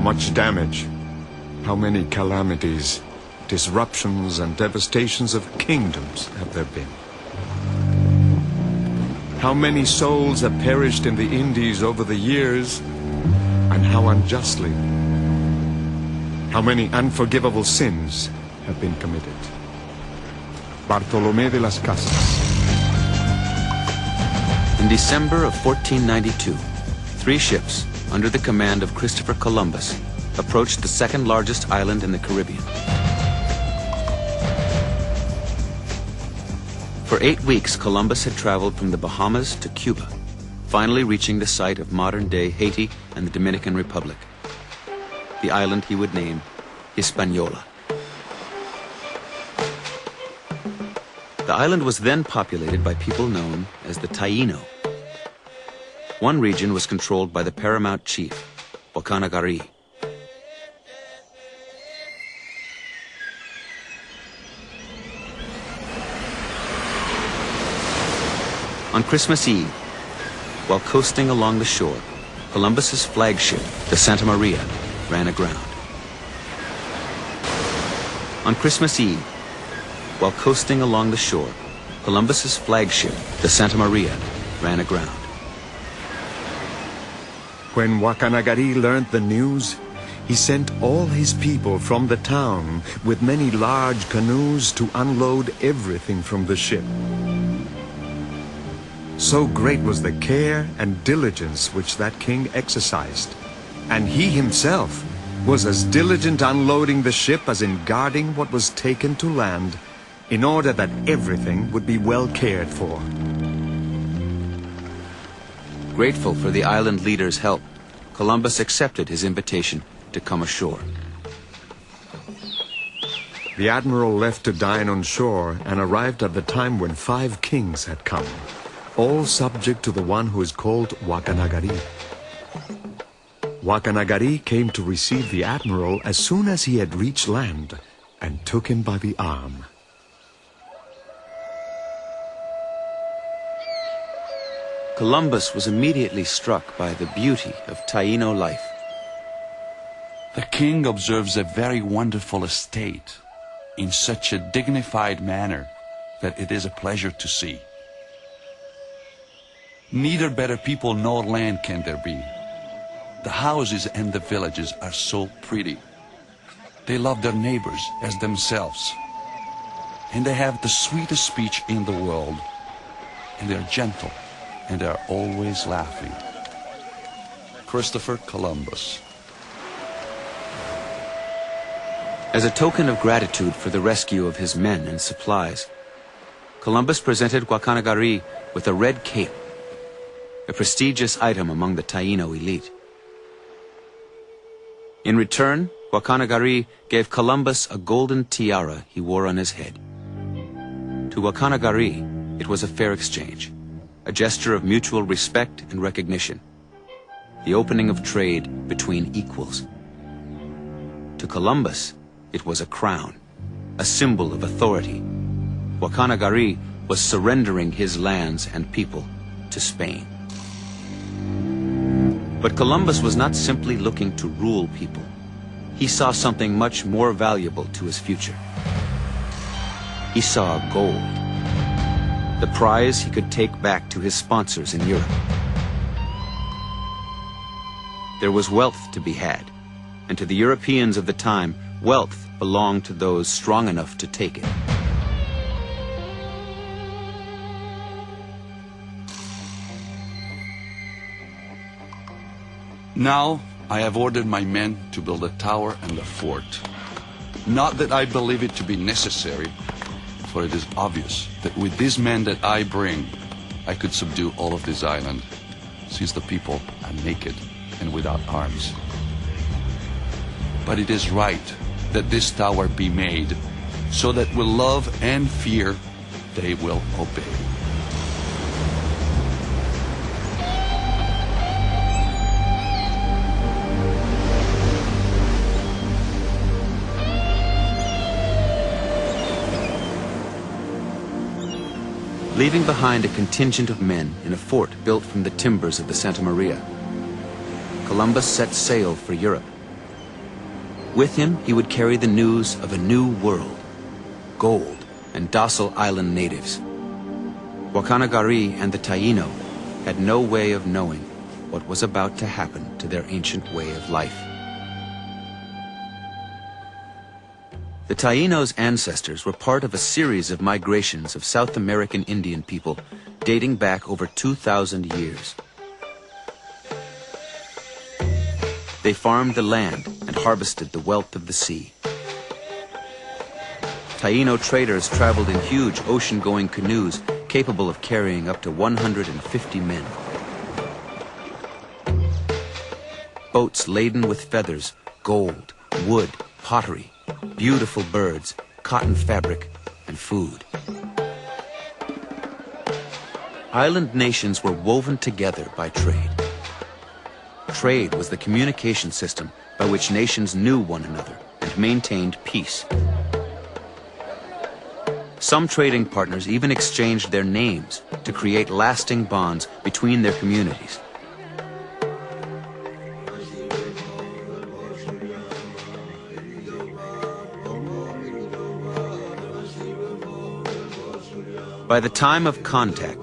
much damage, how many calamities, disruptions and devastations of kingdoms have there been? How many souls have perished in the Indies over the years, and how unjustly? How many unforgivable sins have been committed? Bartolomé de las Casas. In December of 1492, 3 ships, under the command of Christopher Columbus, approached the second largest island in the Caribbean. For 8 weeks, Columbus had traveled from the Bahamas to Cuba, finally reaching the site of modern-day Haiti and the Dominican Republic. The island he would name Hispaniola. The island was then populated by people known as the Taino. One region was controlled by the paramount chief, Wakanagari. On Christmas Eve, while coasting along the shore, Columbus's flagship, the Santa Maria, ran aground. On Christmas Eve, while coasting along the shore, Columbus's flagship, the Santa Maria, ran aground. When Wakanagari learned the news, he sent all his people from the town with many large canoes to unload everything from the ship. So great was the care and diligence which that king exercised, and he himself was as diligent unloading the ship as in guarding what was taken to land, in order that everything would be well cared for. Grateful for the island leader's help, Columbus accepted his invitation to come ashore. The admiral left to dine on shore and arrived at the time when 5 kings had come, all subject to the one who is called Wakanagari. Wakanagari came to receive the admiral as soon as he had reached land and took him by the arm. Columbus was immediately struck by the beauty of Taino life. The king observes a very wonderful estate in such a dignified manner that it is a pleasure to see. Neither better people nor land can there be. The houses and the villages are so pretty. They love their neighbors as themselves. And they have the sweetest speech in the world. And they're gentle. And are always laughing. Christopher Columbus. As a token of gratitude for the rescue of his men and supplies, Columbus presented Wakanagari with a red cape, a prestigious item among the Taino elite. In return, Wakanagari gave Columbus a golden tiara he wore on his head. To Wakanagari, it was a fair exchange, a gesture of mutual respect and recognition, the opening of trade between equals. To Columbus, it was a crown, a symbol of authority. Wakanagari was surrendering his lands and people to Spain. But Columbus was not simply looking to rule people. He saw something much more valuable to his future. He saw gold, the prize he could take back to his sponsors in Europe. There was wealth to be had, and to the Europeans of the time, wealth belonged to those strong enough to take it. Now I have ordered my men to build a tower and a fort. Not that I believe it to be necessary, for it is obvious that with these men that I bring, I could subdue all of this island, since the people are naked and without arms. But it is right that this tower be made, so that with love and fear, they will obey. Leaving behind a contingent of men in a fort built from the timbers of the Santa Maria, Columbus set sail for Europe, With him, he would carry the news of a new world, gold and docile island natives. Wakanagari and the Taino had no way of knowing what was about to happen to their ancient way of life. The Tainos' ancestors were part of a series of migrations of South American Indian people dating back over 2,000 years. They farmed the land and harvested the wealth of the sea. Taino traders traveled in huge ocean-going canoes capable of carrying up to 150 men. Boats laden with feathers, gold, wood, pottery, beautiful birds, cotton fabric, and food. Island nations were woven together by trade. Trade was the communication system by which nations knew one another and maintained peace. Some trading partners even exchanged their names to create lasting bonds between their communities. By the time of contact,